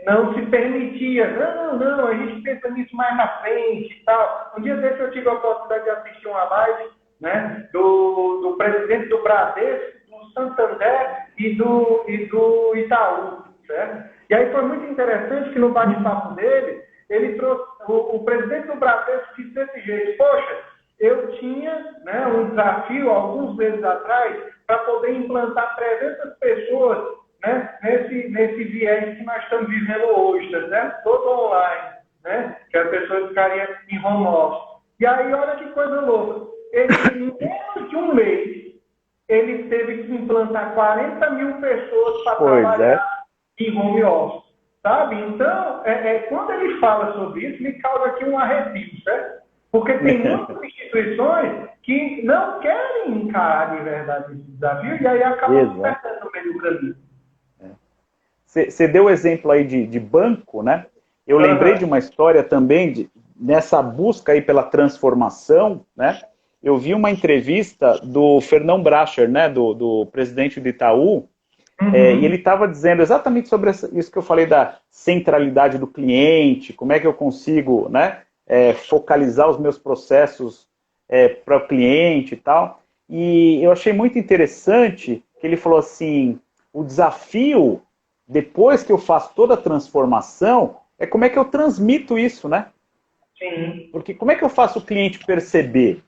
Não se permitia, não, a gente pensa nisso mais na frente e tal. Um dia desse eu tive a oportunidade de assistir uma live, né, do presidente do Bradesco, do Santander e do Itaú, certo? E aí foi muito interessante que no bate-papo dele, ele trouxe, o presidente do Bradesco disse desse jeito: poxa, eu tinha, né, um desafio alguns meses atrás para poder implantar 300 pessoas, né, nesse viés que nós estamos vivendo hoje, né, todo online, né, que a pessoa ficaria em home office. E aí, olha que coisa louca, ele, em menos de um mês, ele teve que implantar 40 mil pessoas para trabalhar em home office, sabe? Então, quando ele fala sobre isso, me causa aqui um arrepio, certo? Porque tem muitas instituições que não querem encarar de verdade esse desafio e aí acabam perdendo no meio do caminho. Você deu o exemplo aí de banco, né? Eu lembrei de uma história também, nessa busca aí pela transformação, né? Eu vi uma entrevista do Fernão Bracher, né? Do presidente do Itaú, e ele estava dizendo exatamente sobre isso que eu falei da centralidade do cliente, como é que eu consigo, né? Focalizar os meus processos para o cliente e tal. E eu achei muito interessante que ele falou assim, o desafio, depois que eu faço toda a transformação, é como é que eu transmito isso, né? Sim. Porque como é que eu faço o cliente perceber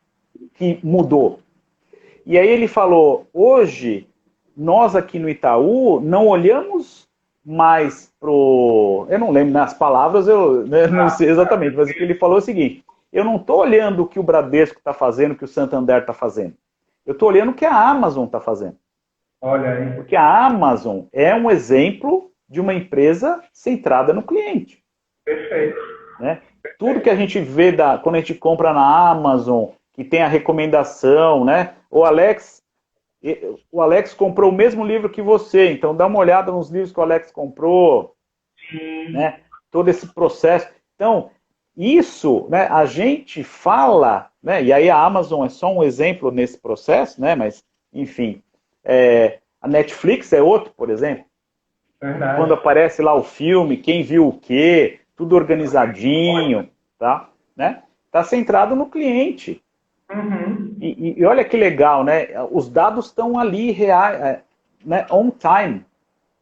que mudou? E aí ele falou, hoje, nós aqui no Itaú não olhamos mais pro... Eu não lembro, nas palavras eu não sei exatamente, mas o que ele falou é o seguinte, eu não estou olhando o que o Bradesco está fazendo, o que o Santander está fazendo. Eu estou olhando o que a Amazon está fazendo. Olha aí. Porque a Amazon é um exemplo de uma empresa centrada no cliente. Perfeito. Né? Tudo que a gente vê quando a gente compra na Amazon, que tem a recomendação, né? O Alex comprou o mesmo livro que você, então dá uma olhada nos livros que o Alex comprou, né? Todo esse processo. Então, isso, né, a gente fala, né, e aí a Amazon é só um exemplo nesse processo, né, mas, enfim, a Netflix é outro, por exemplo. Verdade. Quando aparece lá o filme, quem viu o quê, tudo organizadinho, tá? Né? Tá centrado no cliente. Uhum. E olha que legal, né? Os dados estão ali, reais, né? On time.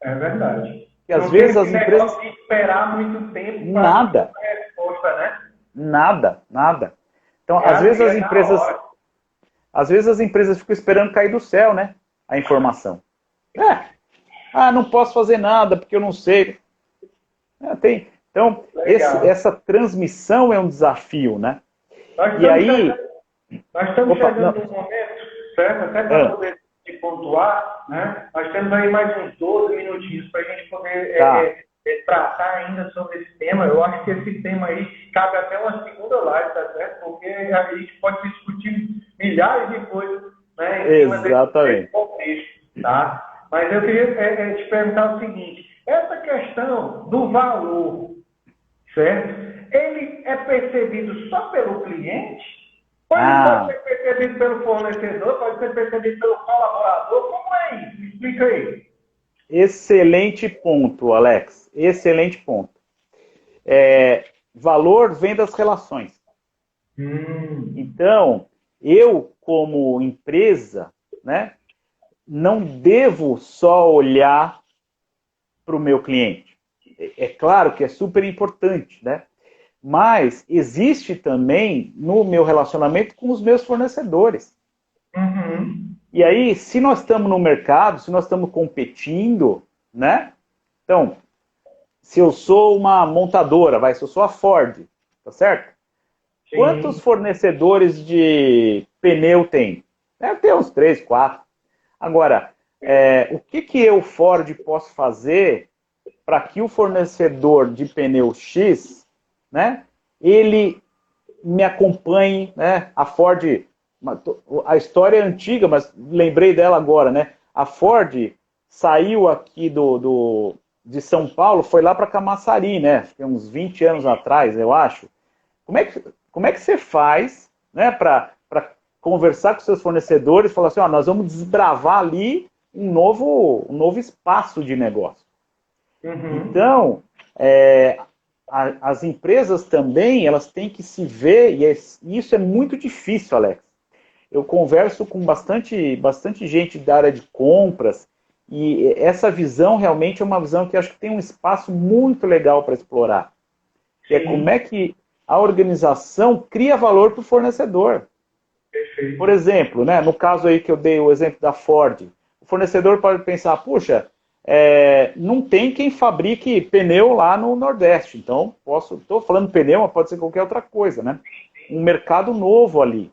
É verdade. E às Não tem vezes esse as empresas, negócio de esperar muito tempo para vir nada, uma resposta, né? nada, nada. Então, É ali, é na hora. às vezes as empresas ficam esperando cair do céu, né? A informação. Não posso fazer nada porque eu não sei. Então, Legal. essa transmissão é um desafio, né? Nós E estamos aí, chegando, nós estamos opa, chegando não, num momento, certo? Até para ah, poder te pontuar, né? Nós temos aí mais uns 12 minutinhos para a gente poder tá, tratar ainda sobre esse tema. Eu acho que esse tema aí cabe até uma segunda live, tá certo? Porque a gente pode discutir milhares de coisas, né, em cima desse exatamente. contexto, tá? Mas eu queria te perguntar o seguinte: essa questão do valor, certo? Ele é percebido só pelo cliente? Ou ele pode Ah, ser percebido pelo fornecedor, pode ser percebido pelo colaborador? Como é isso? Me explica aí. excelente ponto, Alex. Excelente ponto. Valor vem das relações. Hum, Então, eu, como empresa, né, não devo só olhar para o meu cliente. É claro que é super importante, né? Mas existe também no meu relacionamento com os meus fornecedores. uhum, E aí, se nós estamos no mercado, se nós estamos competindo, né? Então, se eu sou uma montadora, se eu sou a Ford, tá certo? Quantos sim, fornecedores de pneu tem? Deve ter uns 3, 4. Agora, o que eu, Ford, posso fazer para que o fornecedor de pneu X, né, ele me acompanhe, né? A Ford, a história é antiga, mas lembrei dela agora, né? A Ford saiu aqui de São Paulo, foi lá para Camaçari, né? Tem uns 20 anos atrás, eu acho. Como é que você faz, né, para conversar com seus fornecedores e falar assim, nós vamos desbravar ali um novo espaço de negócio. uhum, Então, as empresas também, elas têm que se ver, e isso é muito difícil, Alex. Eu converso com bastante gente da área de compras, e essa visão realmente é uma visão que acho que tem um espaço muito legal para explorar, que é como sim, é que a organização cria valor para o fornecedor. Por perfeito. exemplo, né, no caso aí que eu dei o exemplo da Ford, o fornecedor pode pensar, puxa, não tem quem fabrique pneu lá no Nordeste, então estou falando pneu, mas pode ser qualquer outra coisa, né? Um mercado novo ali.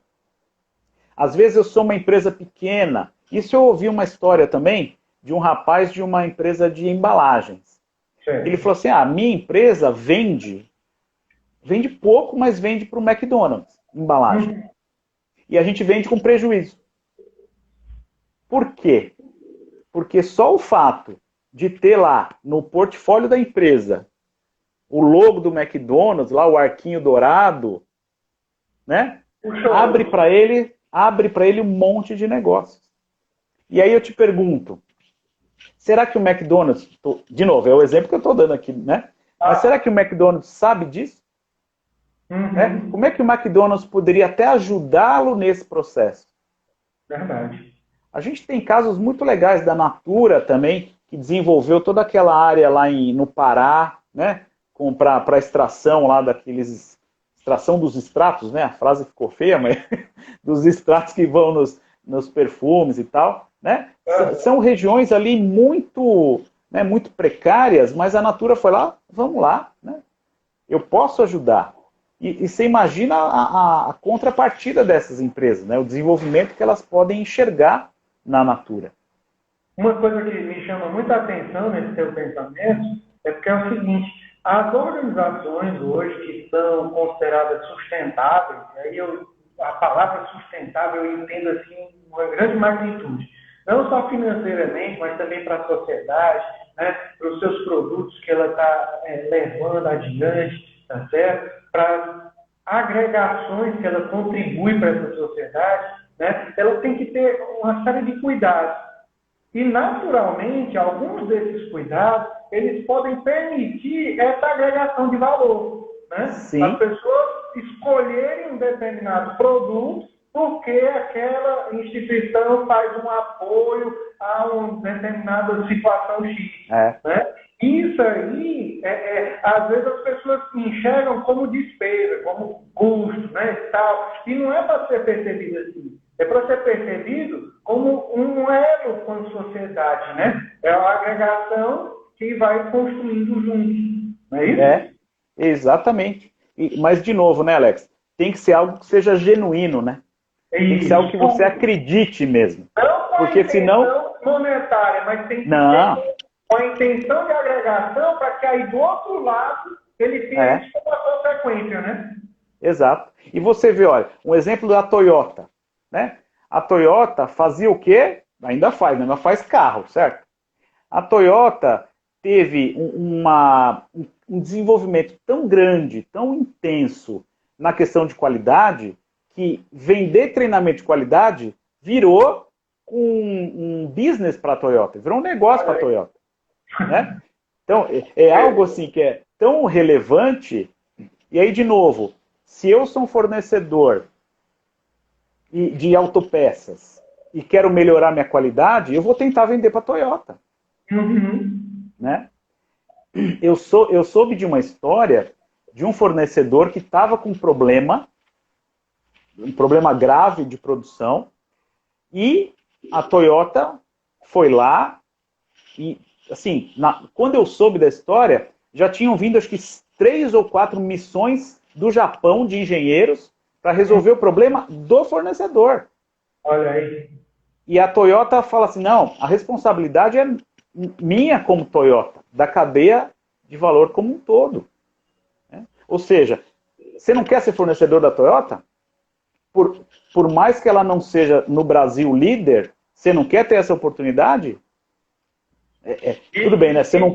Às vezes eu sou uma empresa pequena. Isso eu ouvi uma história também de um rapaz de uma empresa de embalagens. Ele Certo. falou assim, minha empresa vende pouco, mas vende para o McDonald's, embalagem. Uhum, E a gente vende com prejuízo. Por quê? Porque só o fato de ter lá no portfólio da empresa o logo do McDonald's, lá o arquinho dourado, né? puxa outro. Abre para ele um monte de negócios. E aí eu te pergunto, será que o McDonald's, de novo, é o exemplo que eu estou dando aqui, né? Mas será que o Ah, McDonald's sabe disso? Né? uhum, Como é que o McDonald's poderia até ajudá-lo nesse processo? verdade. A gente tem casos muito legais da Natura também, que desenvolveu toda aquela área lá no Pará, né? Para extração lá daqueles. Extração dos extratos, né? A frase ficou feia, mas dos extratos que vão nos perfumes e tal, né? Aham, São regiões ali muito, né, muito precárias, mas a Natura foi lá, vamos lá, né? Eu posso ajudar. E você imagina a contrapartida dessas empresas, né? O desenvolvimento que elas podem enxergar na Natura. uma coisa que me chama muita atenção nesse seu pensamento é porque é o seguinte, as organizações hoje que são consideradas sustentáveis, aí a palavra sustentável eu entendo assim uma grande magnitude, não só financeiramente, mas também para a sociedade, né, para os seus produtos que ela está levando adiante, tá certo? Para agregações que ela contribui para essa sociedade, né, ela tem que ter uma série de cuidados. E, naturalmente, alguns desses cuidados, eles podem permitir essa agregação de valor. Né? As Sim, pessoas escolherem um determinado produto porque aquela instituição faz um apoio a uma determinada situação X. Né? Isso aí, às vezes as pessoas enxergam como despesa, como custo, né, e tal. E não é para ser percebido assim. É para ser percebido como um elo com a sociedade, né? É uma agregação que vai construindo juntos. Não é isso? Exatamente. Mas, de novo, né, Alex? Tem que ser algo que seja genuíno, né? Tem que ser algo que você acredite mesmo. Não com porque a intenção senão monetária, mas tem que não. ser com a intenção de agregação para que aí do outro lado ele tenha isso como uma consequência, né? Exato. E você vê, olha, um exemplo da Toyota, né? A Toyota fazia o quê? Ainda faz, né? Mas faz carro, certo? A Toyota teve um desenvolvimento tão grande, tão intenso na questão de qualidade, que vender treinamento de qualidade virou um business para a Toyota, virou um negócio para a Toyota. Né? Então, é algo assim que é tão relevante. E aí, de novo, se eu sou um fornecedor de autopeças e quero melhorar minha qualidade, eu vou tentar vender para a Toyota. Né? Eu soube de uma história de um fornecedor que estava com um problema grave de produção, e a Toyota foi lá e, assim, quando eu soube da história, já tinham vindo acho que 3 ou 4 missões do Japão de engenheiros para resolver o problema do fornecedor. Olha aí. E a Toyota fala assim, não, a responsabilidade é minha como Toyota, da cadeia de valor como um todo. Ou seja, você não quer ser fornecedor da Toyota? Por mais que ela não seja no Brasil líder, você não quer ter essa oportunidade? Tudo bem, né? Você não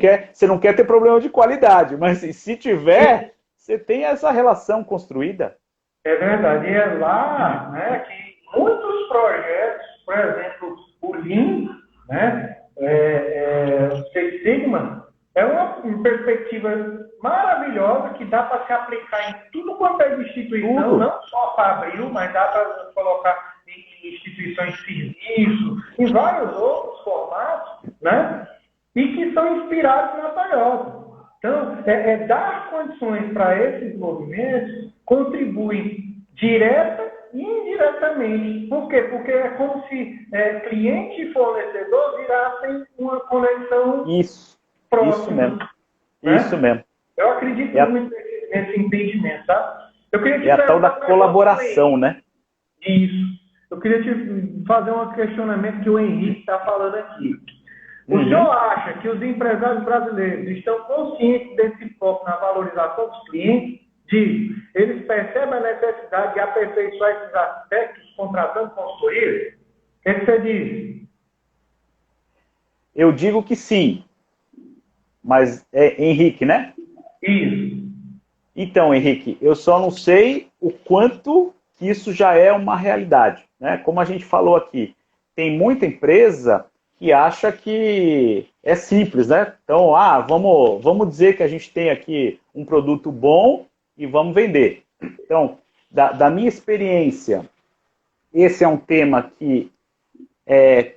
quer ter problema de qualidade, mas se tiver, você tem essa relação construída. É verdade. E é lá, né, que muitos projetos, por exemplo, o Lean, né, o Six Sigma, é uma perspectiva maravilhosa que dá para se aplicar em tudo quanto é instituição, não só a Fabril, mas dá para colocar em instituições de serviço, em vários outros formatos, né? E que são inspirados na Toyota. Então, dar condições para esses movimentos contribui direta e indiretamente. Por quê? Porque é como se cliente e fornecedor virassem uma conexão próxima. Isso mesmo. Né? Isso mesmo. Eu acredito muito nesse entendimento, tá? Eu queria te a tal da colaboração, né? Isso. Eu queria te fazer um questionamento que o Henrique está falando aqui. O senhor acha que os empresários brasileiros estão conscientes desse foco na valorização dos clientes? Diz, eles percebem a necessidade de aperfeiçoar esses aspectos contratando consultoria? O que você diz? Eu digo que sim. Mas é Henrique, né? Isso. Então, Henrique, eu só não sei o quanto que isso já é uma realidade. Né? Como a gente falou aqui, tem muita empresa que acha que é simples, né? Então, vamos dizer que a gente tem aqui um produto bom e vamos vender. Então, da minha experiência, esse é um tema que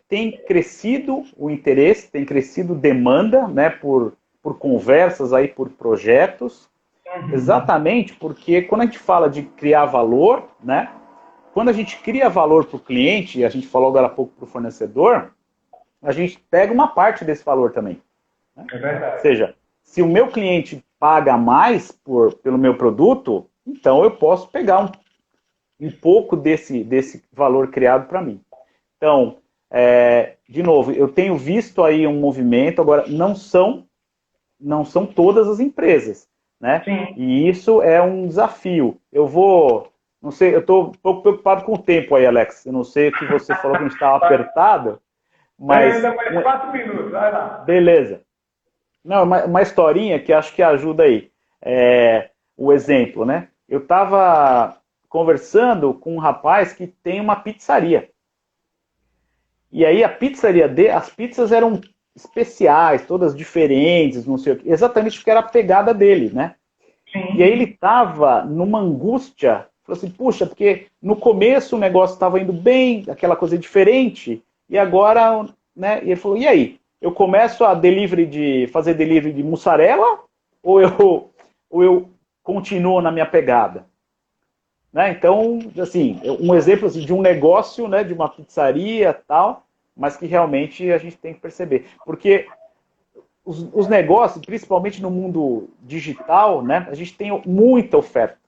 tem crescido o interesse, tem crescido demanda, né, por conversas aí, por projetos, exatamente porque quando a gente fala de criar valor, né, quando a gente cria valor para o cliente, e a gente falou agora há pouco para o fornecedor, a gente pega uma parte desse valor também. Né? É verdade. Ou seja, se o meu cliente paga mais pelo meu produto, então eu posso pegar um pouco desse valor criado para mim. Então, de novo, eu tenho visto aí um movimento, agora não são todas as empresas, né? Sim. E isso é um desafio. Não sei, eu estou um pouco preocupado com o tempo aí, Alex. Eu não sei o que você falou que a gente estava apertado, mas... Ainda mais 4 minutos, vai lá. Beleza. Não, uma historinha que acho que ajuda aí. O exemplo, né? Eu estava conversando com um rapaz que tem uma pizzaria. E aí a pizzaria as pizzas eram especiais, todas diferentes, não sei o quê, exatamente porque era a pegada dele, né? Sim. E aí ele estava numa angústia Falou assim, puxa, porque no começo o negócio estava indo bem, aquela coisa diferente, e agora, né? E ele falou, e aí? Eu começo a fazer delivery de mussarela ou eu continuo na minha pegada? Né? Então, assim, um exemplo assim, de um negócio, né, de uma pizzaria tal, mas que realmente a gente tem que perceber. Porque os negócios, principalmente no mundo digital, né, a gente tem muita oferta.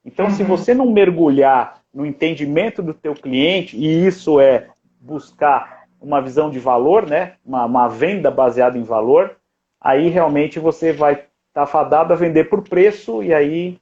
Então, se você não mergulhar no entendimento do teu cliente, e isso é buscar uma visão de valor, né, uma venda baseada em valor, aí realmente você vai estar fadado a vender por preço e aí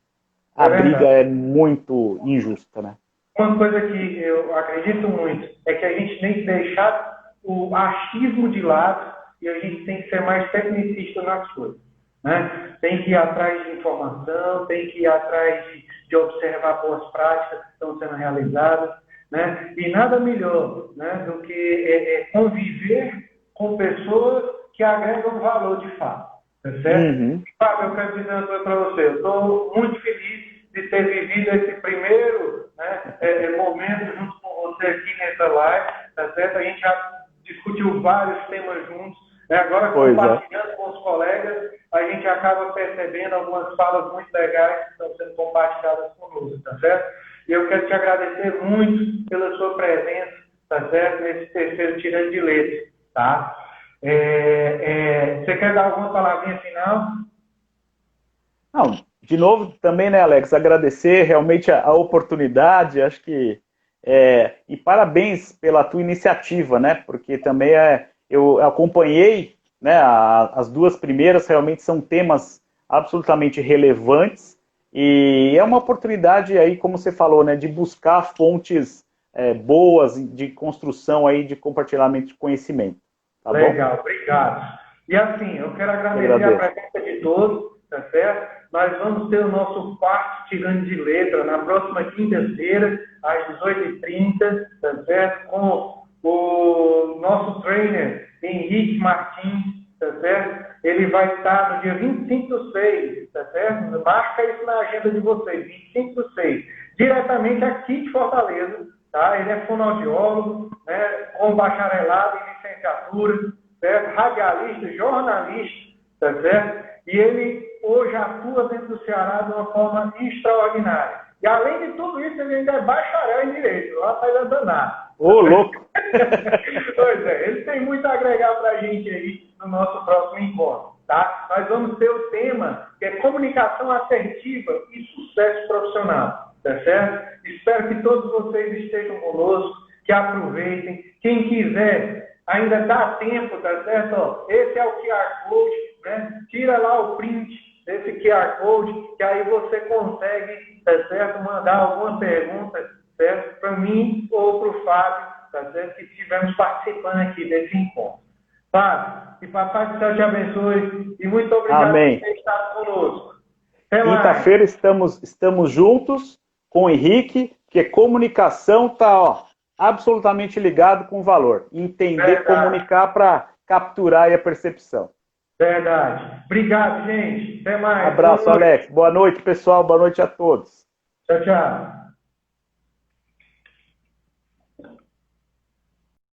a briga é muito injusta, né? Uma coisa que eu acredito muito é que a gente tem que deixar o achismo de lado e a gente tem que ser mais tecnicista nas coisas. Né? Tem que ir atrás de informação, tem que ir atrás de observar boas práticas que estão sendo realizadas. Né? E nada melhor, né, do que conviver com pessoas que agregam valor de fato. Tá certo? Uhum. Fábio, eu quero dizer uma coisa para você. Eu estou muito feliz de ter vivido esse primeiro, né, momento junto com você aqui nessa live, tá certo? A gente já discutiu vários temas juntos, né? Agora compartilhando com os colegas, a gente acaba percebendo algumas falas muito legais que estão sendo compartilhadas conosco, tá certo? E eu quero te agradecer muito pela sua presença, tá certo? Nesse terceiro Tirando de Letra, tá? Você quer dar alguma palavrinha final? Não, de novo também, né, Alex, agradecer realmente a oportunidade, acho que e parabéns pela tua iniciativa, né, porque também eu acompanhei, né, as duas primeiras realmente são temas absolutamente relevantes e é uma oportunidade aí, como você falou, né, de buscar fontes boas de construção aí, de compartilhamento de conhecimento. Tá Legal, bom? Obrigado. E assim, eu quero agradecer a presença de todos, tá certo? Nós vamos ter o nosso quarto Tirando de Letra na próxima quinta-feira, às 18h30, tá certo? Com o nosso trainer, Henrique Martins, tá certo? Ele vai estar no dia 25/6, tá certo? Marca isso na agenda de vocês, 25/6, diretamente aqui de Fortaleza, tá? Ele é fonoaudiólogo, né, com bacharelado em licenciatura, certo? Radialista, jornalista, tá certo? E ele hoje atua dentro do Ceará de uma forma extraordinária. E além de tudo isso, ele ainda é bacharel em Direito, lá para ele danar. Ô, louco! Pois é, ele tem muito a agregar para a gente aí no nosso próximo encontro, tá? Nós vamos ter o tema que é comunicação assertiva e sucesso profissional, tá certo? Espero que todos vocês estejam conosco, que aproveitem. Quem quiser, ainda dá tempo, tá certo? Ó, esse é o QR Code, né? Tira lá o print desse QR Code, que aí você consegue, tá certo? Mandar alguma pergunta, certo? Para mim ou para o Fábio, tá certo? Que estivemos participando aqui desse encontro. Fábio, que Papai do Céu te abençoe e muito obrigado Amém. por ter estado conosco. Quinta-feira estamos juntos com o Henrique, porque comunicação está absolutamente ligado com valor. Entender, comunicar para capturar a percepção. Verdade. Obrigado, gente. Até mais. Abraço, Alex. Boa noite, pessoal. Boa noite a todos. Tchau, tchau.